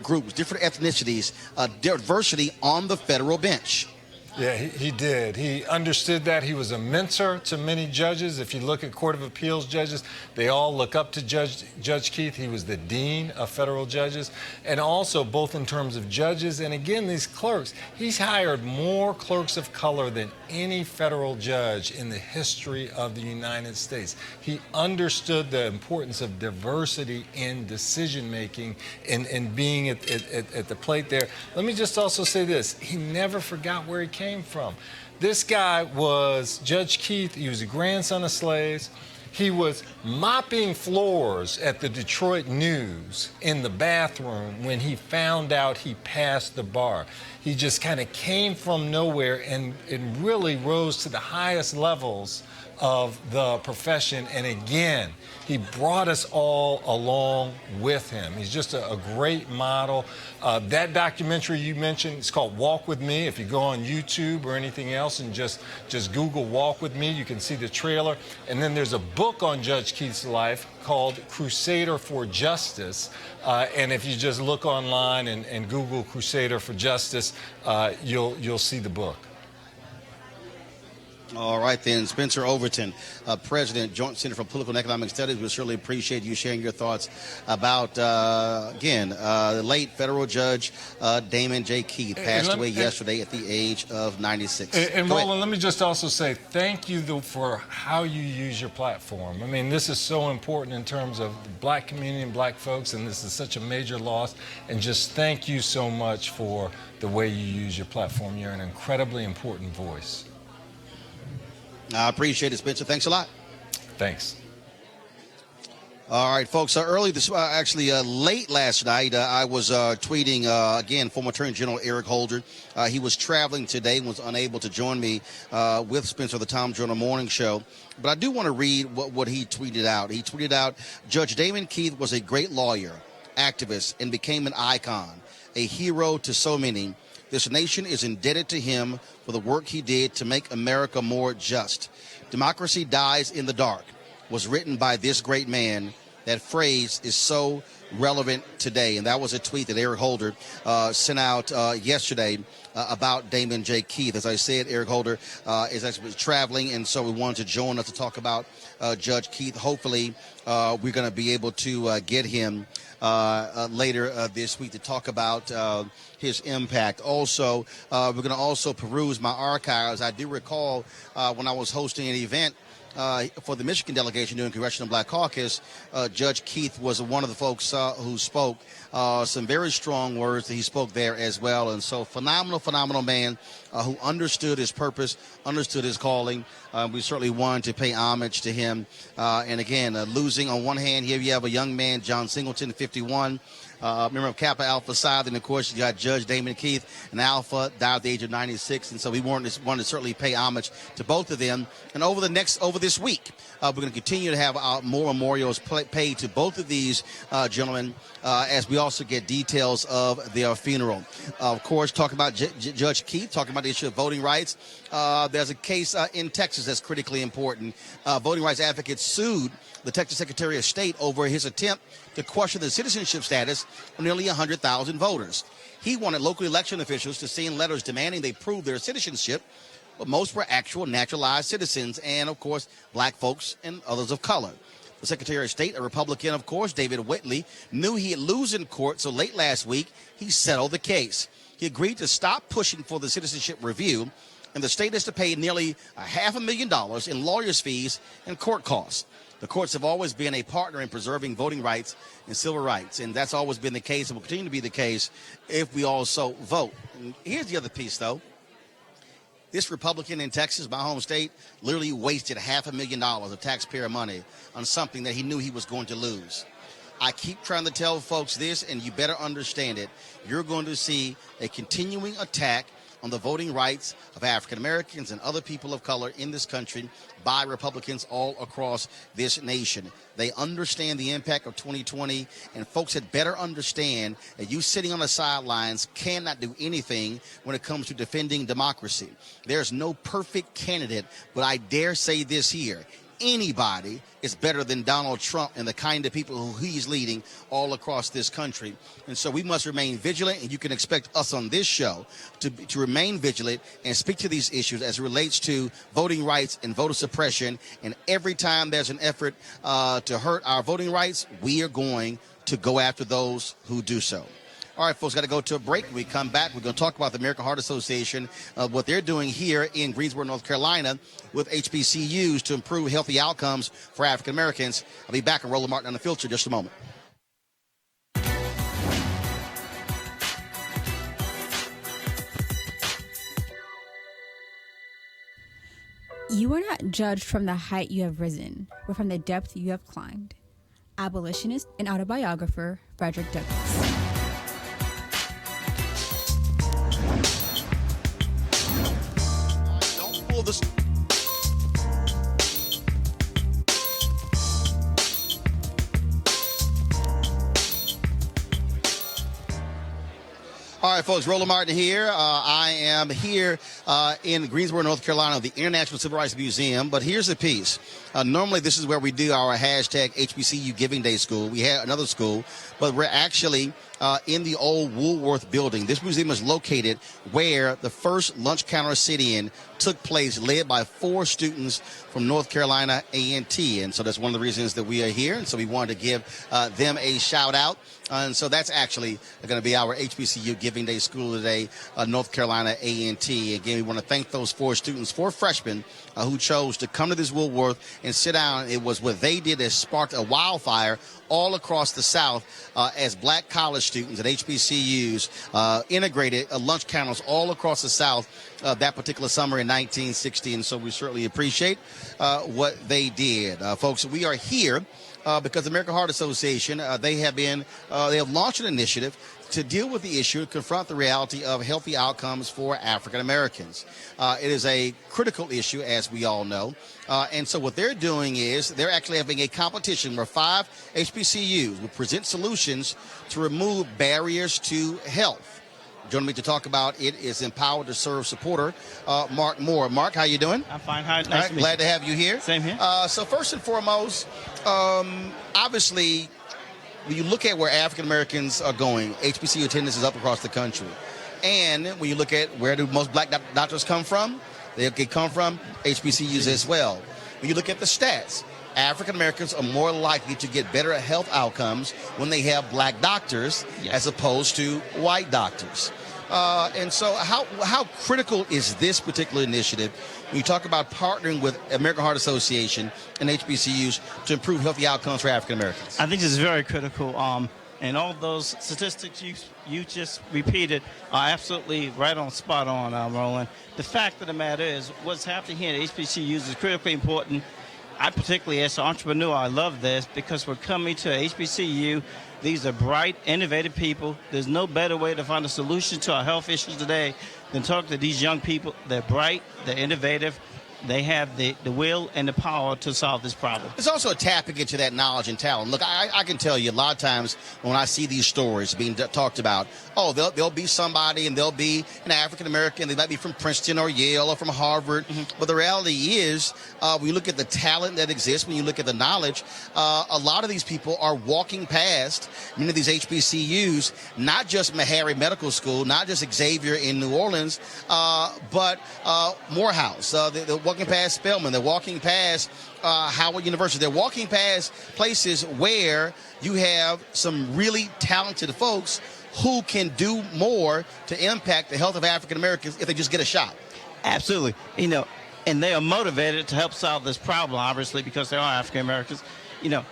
groups, different ethnicities, diversity on the federal bench. Yeah, he did. He understood that. He was a mentor to many judges. If you look at Court of Appeals judges, they all look up to Judge Keith. He was the dean of federal judges. And also, both in terms of judges and, again, these clerks, he's hired more clerks of color than any federal judge in the history of the United States. He understood the importance of diversity in decision-making and being at the plate there. Let me just also say this. He never forgot where he came from. This guy was Judge Keith. He was a grandson of slaves. He was mopping floors at the Detroit News in the bathroom when he found out he passed the bar. He just kind of came from nowhere and really rose to the highest levels of the profession. And again, he brought us all along with him. He's just a great model. That documentary you mentioned, it's called Walk With Me. If you go on YouTube or anything else and just Google Walk With Me, you can see the trailer. And then there's a book on Judge Keith's life called Crusader for Justice. And if you just look online and Google Crusader for Justice, you'll see the book. All right, then. Spencer Overton, President, Joint Center for Political and Economic Studies. We certainly appreciate you sharing your thoughts about, the late federal judge Damon J. Keith passed away yesterday at the age of 96. And Roland, let me just also say thank you for how you use your platform. I mean, this is so important in terms of the black community and black folks, and this is such a major loss. And just thank you so much for the way you use your platform. You're an incredibly important voice. I appreciate it, Spencer. Thanks a lot. Thanks. All right, folks. Late last night, I was tweeting, again, former Attorney General Eric Holder. He was traveling today and was unable to join me with Spencer, the Tom Joyner Morning Show. But I do want to read what he tweeted out. He tweeted out, Judge Damon Keith was a great lawyer, activist, and became an icon, a hero to so many. This nation is indebted to him for the work he did to make America more just. Democracy dies in the dark was written by this great man. That phrase is so relevant today. And that was a tweet that Eric Holder sent out yesterday about Damon J. Keith. As I said, Eric Holder is actually traveling, and so we wanted to join us to talk about Judge Keith. Hopefully, we're going to be able to get him later this week to talk about his impact. Also, we're going to also peruse my archives. I do recall when I was hosting an event for the Michigan delegation during Congressional Black Caucus, Judge Keith was one of the folks who spoke. Some very strong words that he spoke there as well. And so phenomenal man who understood his purpose, understood his calling. We certainly wanted to pay homage to him. And again, losing on one hand, here you have a young man, John Singleton, 51. Member of Kappa Alpha Psi, then of course you got Judge Damon Keith, an Alpha, died at the age of 96, and so we wanted to certainly pay homage to both of them. And over this week, we're going to continue to have more memorials paid to both of these gentlemen as we also get details of their funeral. Of course, talking about Judge Keith, talking about the issue of voting rights. There's a case in Texas that's critically important. Voting rights advocates sued the Texas Secretary of State over his attempt to question the citizenship status of nearly 100,000 voters. He wanted local election officials to send letters demanding they prove their citizenship, but most were actual naturalized citizens and, of course, black folks and others of color. The Secretary of State, a Republican, of course, David Whitley, knew he'd lose in court, so late last week, he settled the case. He agreed to stop pushing for the citizenship review, and the state is to pay nearly $500,000 in lawyers' fees and court costs. The courts have always been a partner in preserving voting rights and civil rights, and that's always been the case and will continue to be the case if we also vote. And here's the other piece, though. This Republican in Texas, my home state, literally wasted $500,000 of taxpayer money on something that he knew he was going to lose. I keep trying to tell folks this, and you better understand it. You're going to see a continuing attack on the voting rights of African Americans and other people of color in this country by Republicans all across this nation. They understand the impact of 2020, and folks had better understand that you sitting on the sidelines cannot do anything when it comes to defending democracy. There's no perfect candidate, but I dare say this here. Anybody is better than Donald Trump and the kind of people who he's leading all across this country. And so we must remain vigilant, and you can expect us on this show to remain vigilant and speak to these issues as it relates to voting rights and voter suppression. And every time there's an effort to hurt our voting rights, we are going to go after those who do so. All right, folks, got to go to a break. When we come back, we're going to talk about the American Heart Association, what they're doing here in Greensboro, North Carolina with HBCUs to improve healthy outcomes for African Americans. I'll be back on Roland Martin on the Filter in just a moment. You are not judged from the height you have risen, but from the depth you have climbed. Abolitionist and autobiographer Frederick Douglass. All right, folks, Roland Martin here. I am here in Greensboro, North Carolina, the International Civil Rights Museum. But here's the piece. Normally, this is where we do our hashtag HBCU Giving Day School. We had another school, but we're actually in the old Woolworth building. This museum is located where the first lunch counter sit-in took place, led by 4 students from North Carolina A&T. And so that's one of the reasons that we are here. And so we wanted to give them a shout out. And so that's actually going to be our HBCU Giving Day School today, North Carolina A&T. Again, we want to thank those 4 students, 4 freshmen who chose to come to this Woolworth and sit down. It was what they did that sparked a wildfire all across the South as black college students at HBCUs integrated lunch counters all across the South that particular summer in 1960. And so we certainly appreciate what they did. Folks, we are here because the American Heart Association, they have launched an initiative to deal with the issue, to confront the reality of healthy outcomes for African Americans. It is a critical issue, as we all know. And so what they're doing is they're actually having a competition where 5 HBCUs will present solutions to remove barriers to health. Joining me to talk about it is Empowered to Serve supporter Mark Moore. Mark, how you doing? I'm fine. Hi, nice All right, to meet glad you. to have you here. Same here. So first and foremost, obviously, when you look at where African Americans are going, HBCU attendance is up across the country. And when you look at where do most black doctors come from, they come from HBCUs as well. When you look at the stats, African Americans are more likely to get better health outcomes when they have black doctors as opposed to white doctors. And so how critical is this particular initiative when you talk about partnering with American Heart Association and HBCUs to improve healthy outcomes for African Americans? I think this is very critical. And all those statistics you just repeated are absolutely right on, spot on, Roland. The fact of the matter is what's happening here at HBCUs is critically important. I particularly, as an entrepreneur, I love this because we're coming to a HBCU. These are bright, innovative people. There's no better way to find a solution to our health issues today than talk to these young people. They're bright, they're innovative, they have the will and the power to solve this problem. It's also a tapping into that knowledge and talent. Look, I can tell you a lot of times when I see these stories being talked about, there'll be somebody and they'll be an African American. They might be from Princeton or Yale or from Harvard. Mm-hmm. But the reality is, when you look at the talent that exists, when you look at the knowledge, a lot of these people are walking past many of these HBCUs, not just Meharry Medical School, not just Xavier in New Orleans, but Morehouse. They're walking past Spelman. They're walking past Howard University. They're walking past places where you have some really talented folks who can do more to impact the health of African Americans if they just get a shot. Absolutely. And they are motivated to help solve this problem, obviously, because they are African Americans.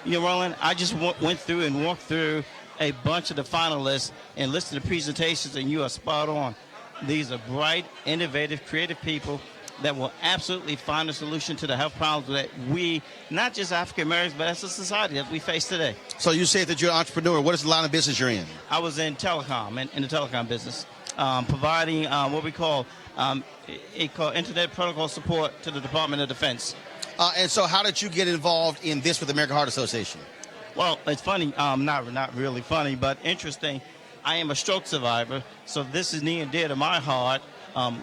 Roland, I just went through and walked through a bunch of the finalists and listened to presentations, and you are spot on. These are bright, innovative, creative people that will absolutely find a solution to the health problems that we, not just African Americans, but as a society that we face today. So you say that you're an entrepreneur. What is the line of business you're in? I was in telecom, in the telecom business. providing what we call internet protocol support to the Department of Defense. And so how did you get involved in this with the American Heart Association? Well, it's funny, not really funny, but interesting. I am a stroke survivor, so this is near and dear to my heart.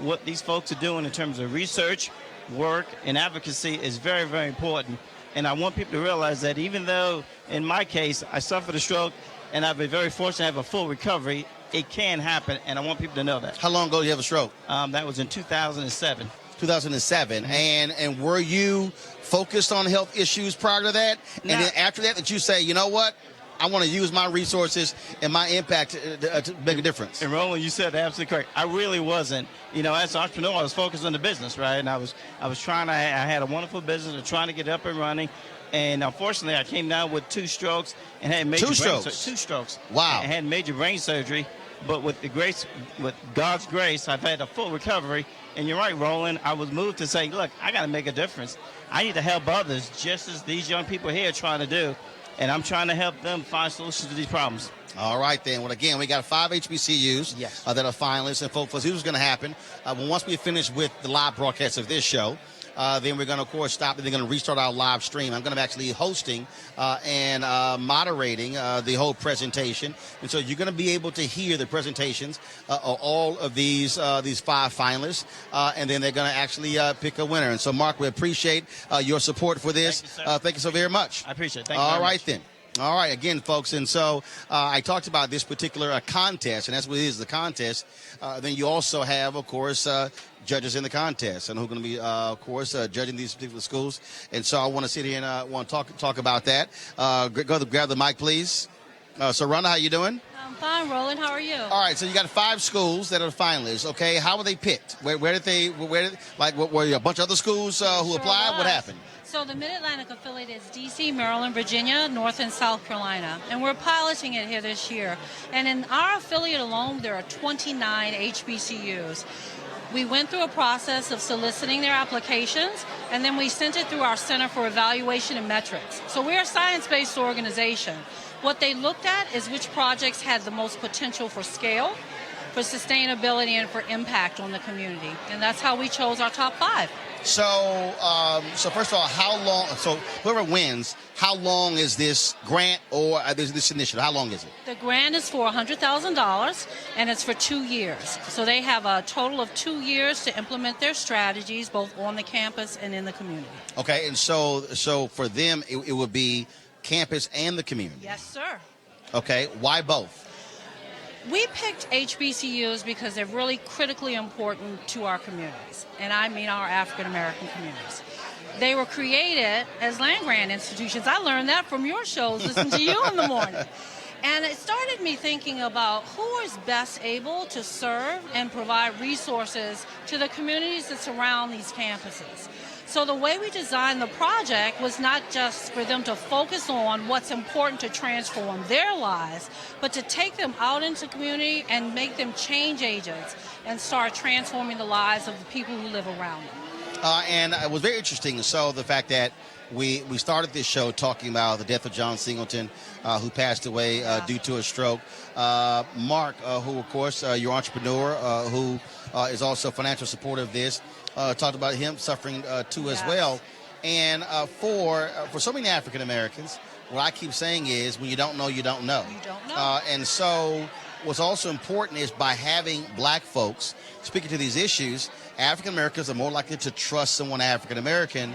What these folks are doing in terms of research, work, and advocacy is very, very important. And I want people to realize that even though, in my case, I suffered a stroke and I've been very fortunate to have a full recovery, it can happen, and I want people to know that. How long ago did you have a stroke? That was in 2007. 2007. And were you focused on health issues prior to that? No. And then after that you say, you know what? I want to use my resources and my impact to make a difference. And Roland, you said absolutely correct. I really wasn't. You know, as an entrepreneur, I was focused on the business, right? And I was trying. I had a wonderful business and trying to get up and running. And unfortunately, I came down with 2 strokes and had major 2 strokes. 2 strokes. Wow. I had major brain surgery, but with God's grace, I've had a full recovery. And you're right, Roland. I was moved to say, look, I got to make a difference. I need to help others, just as these young people here are trying to do. And I'm trying to help them find solutions to these problems. All right, then. Well, again, we got 5 HBCUs that are finalists. And folks, here's what's going to happen. Once we finish with the live broadcast of this show, then we're going to, of course, stop and they're going to restart our live stream. I'm going to be actually hosting and moderating the whole presentation. And so you're going to be able to hear the presentations of all of these 5 finalists. And then they're going to actually pick a winner. And so, Mark, we appreciate your support for this. Thank you so very much. I appreciate it. Thank you all very right, much. then. All right, again, folks, and so I talked about this particular contest, and that's what it is, the contest. Then you also have, of course, judges in the contest, and who are going to be, of course, judging these particular schools. And so I want to sit here and want to talk about that. Grab the mic, please. So, Rhonda, how you doing? I'm fine, Roland. How are you? All right, so you got 5 schools that are finalists. Okay, how were they picked? Where did were there a bunch of other schools who applied? What happened? So the Mid-Atlantic affiliate is D.C., Maryland, Virginia, North and South Carolina, and we're piloting it here this year. And in our affiliate alone, there are 29 HBCUs. We went through a process of soliciting their applications, and then we sent it through our Center for Evaluation and Metrics. So we're a science-based organization. What they looked at is which projects had the most potential for scale, for sustainability, and for impact on the community. And that's how we chose our top 5. So, first of all, how long? So, whoever wins, how long is this grant or this initiative? How long is it? The grant is for $100,000, and it's for 2 years. So they have a total of 2 years to implement their strategies, both on the campus and in the community. Okay, and so for them, it would be campus and the community. Yes, sir. Okay, why both? We picked HBCUs because they're really critically important to our communities, and I mean our African-American communities. They were created as land-grant institutions. I learned that from your shows, listening to you in the morning. And it started me thinking about who is best able to serve and provide resources to the communities that surround these campuses. So the way we designed the project was not just for them to focus on what's important to transform their lives, but to take them out into the community and make them change agents and start transforming the lives of the people who live around them. And it was very interesting. So the fact that we started this show talking about the death of John Singleton, who passed away due to a stroke. Mark, who, of course, your entrepreneur, who is also financial supporter of this, talked about him suffering too as well. And for so many African Americans, what I keep saying is, when you don't know, you don't know. You don't know. And so what's also important is by having black folks speaking to these issues, African Americans are more likely to trust someone African American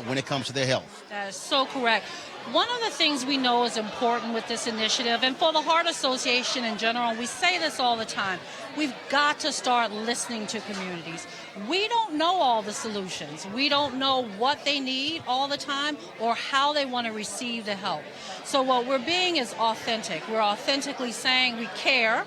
when it comes to their health. That is so correct. One of the things we know is important with this initiative, and for the Heart Association in general, we say this all the time, we've got to start listening to communities. We don't know all the solutions. We don't know what they need all the time or how they want to receive the help. So what we're being is authentic. We're authentically saying we care,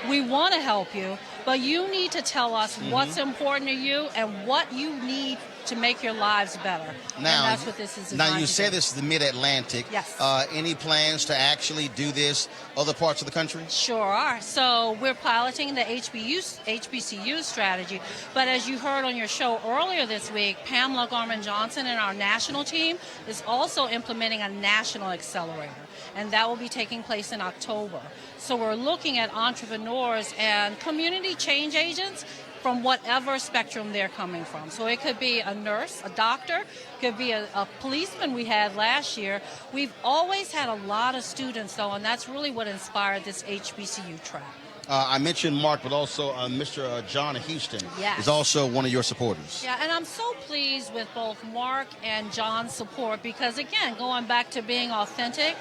we want to help you, but you need to tell us what's important to you and what you need to make your lives better. Now, and that's what this is designed now you to say do. this is the Mid-Atlantic. Yes. Any plans to actually do this other parts of the country? Sure are. So we're piloting the HBCU strategy. But as you heard on your show earlier this week, Pamela Gorman-Johnson and our national team is also implementing a national accelerator. And that will be taking place in October. So we're looking at entrepreneurs and community change agents from whatever spectrum they're coming from. So it could be a nurse, a doctor, could be a policeman we had last year. We've always had a lot of students, though, and that's really what inspired this HBCU track. I mentioned Mark, but also Mr. John Houston Yes. is also one of your supporters. Yeah, and I'm so pleased with both Mark and John's support because, again, going back to being authentic,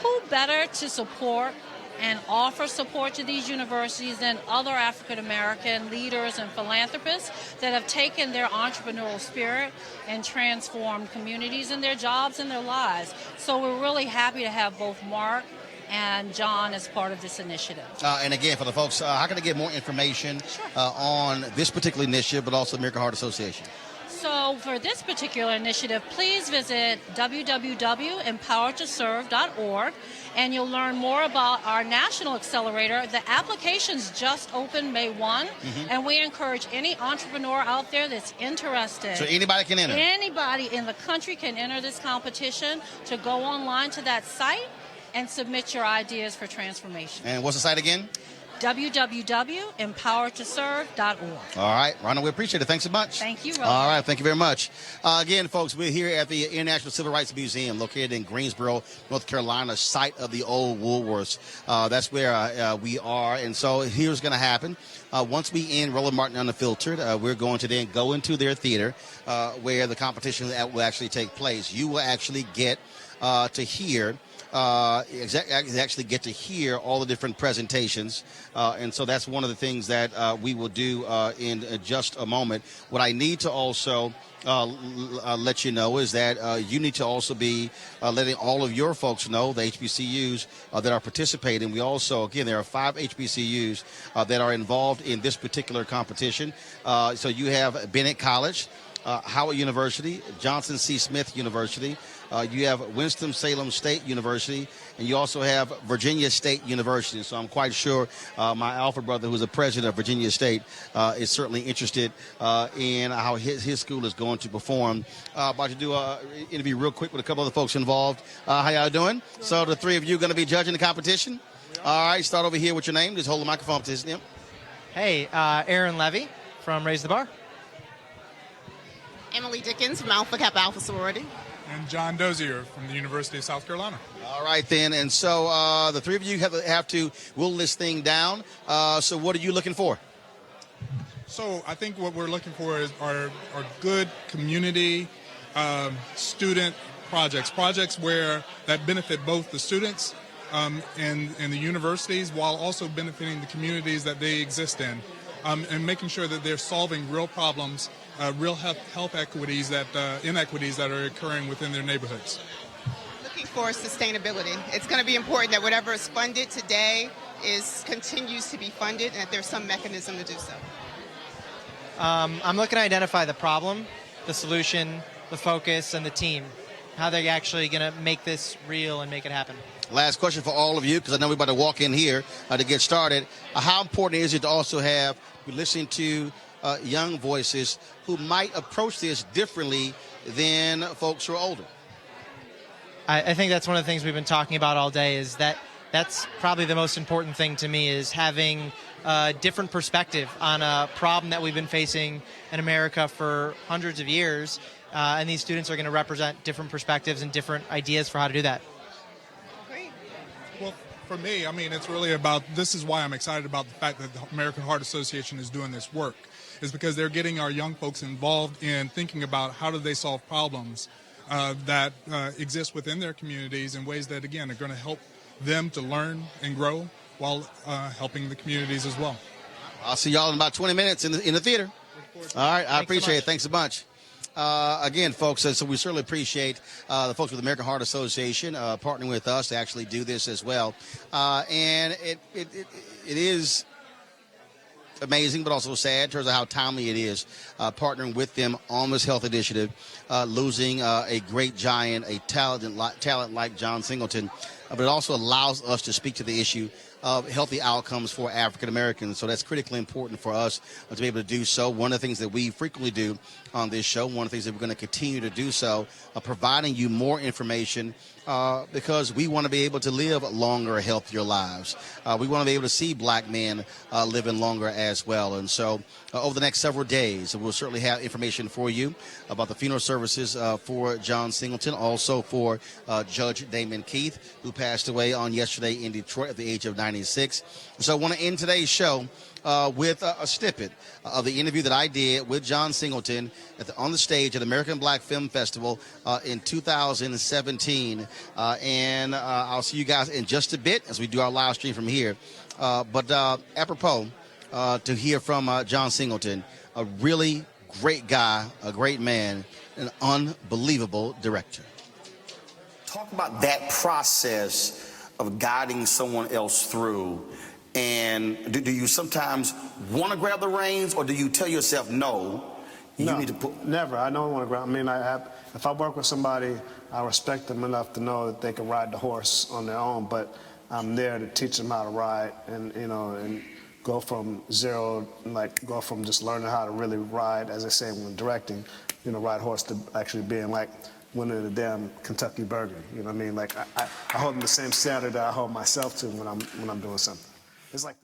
who better to support and offer support to these universities than other African American leaders and philanthropists that have taken their entrepreneurial spirit and transformed communities and their jobs and their lives. So we're really happy to have both Mark and John as part of this initiative. And again, for the folks, how can they get more information on this particular initiative, but also the American Heart Association? So for this particular initiative, please visit www.empowertoserve.org, and you'll learn more about our national accelerator. The applications just opened May 1, and we encourage any entrepreneur out there that's interested. So anybody can enter? Anybody in the country can enter this competition to go online to that site and submit your ideas for transformation. And what's the site again? www.empowertoserve.org. All right, Ronald, we appreciate it. Thanks so much. Thank you, Roland. All right, thank you very much. Again, folks, we're here at the International Civil Rights Museum located in Greensboro, North Carolina, site of the old Woolworths. That's where we are. And so here's going to happen. Once we end Roland Martin Unfiltered, we're going to then go into their theater where the competition will actually take place. You will actually get to hear actually get to hear all the different presentations. And so that's one of the things that we will do in just a moment. What I need to also let you know is that you need to also be letting all of your folks know, the HBCUs that are participating. We also, again, there are 5 HBCUs that are involved in this particular competition. So you have Bennett College, Howard University, Johnson C. Smith University. You have Winston-Salem State University, and you also have Virginia State University. So I'm quite sure my alpha brother, who's the president of Virginia State, is certainly interested in how his school is going to perform. About to do an interview real quick with a couple of the folks involved. How y'all doing? So the 3 of you going to be judging the competition? All right, start over here with your name. Just hold the microphone to his name. Hey, Aaron Levy from Raise the Bar. Emily Dickens from Alpha Kappa Alpha Sorority. And John Dozier from the University of South Carolina. All right, then. And so the 3 of you have to will this thing down. So what are you looking for? So I think what we're looking for are good community student projects where that benefit both the students and the universities while also benefiting the communities that they exist in, and making sure that they're solving real problems, real health inequities that are occurring within their neighborhoods. Looking for sustainability. It's going to be important that whatever is funded today continues to be funded, and that there's some mechanism to do so. I'm looking to identify the problem, the solution, the focus, and the team. How they're actually going to make this real and make it happen. Last question for all of you, because I know we're about to walk in here to get started. How important is it to also have listening to young voices who might approach this differently than folks who are older? I think that's one of the things we've been talking about all day, is that's probably the most important thing to me, is having a different perspective on a problem that we've been facing in America for hundreds of years. And these students are going to represent different perspectives and different ideas for how to do that. Well, for me, I mean, it's really about, this is why I'm excited about the fact that the American Heart Association is doing this work, is because they're getting our young folks involved in thinking about how do they solve problems that exist within their communities in ways that, again, are going to help them to learn and grow while helping the communities as well. I'll see y'all in about 20 minutes in the theater. All right, I appreciate it. Thanks so much. Again, folks, so we certainly appreciate the folks with the American Heart Association partnering with us to actually do this as well. And it is amazing, but also sad in terms of how timely it is partnering with them on this health initiative, losing a great giant, a talent like John Singleton, but it also allows us to speak to the issue of healthy outcomes for African Americans. So that's critically important for us to be able to do so. One of the things that we frequently do on this show, one of the things that we're going to continue to do so, providing you more information because we want to be able to live longer, healthier lives. We want to be able to see black men living longer as well. And so over the next several days, we'll certainly have information for you about the funeral services for John Singleton, also for Judge Damon Keith, who passed away on yesterday in Detroit at the age of 96. So I want to end today's show with a snippet of the interview that I did with John Singleton on the stage at American Black Film Festival in 2017. And I'll see you guys in just a bit as we do our live stream from here. But apropos to hear from John Singleton, a really great guy, a great man, an unbelievable director. Talk about that process of guiding someone else through. And do you sometimes want to grab the reins, or do you tell yourself, no, you need to put... Never. I don't want to grab. I mean, if I work with somebody, I respect them enough to know that they can ride the horse on their own, but I'm there to teach them how to ride and, you know, and go from zero, like go from just learning how to really ride, as I say when directing, you know, ride horse to actually being like winning the damn Kentucky Burger. You know what I mean? Like I hold them the same standard that I hold myself to when I'm doing something. It's like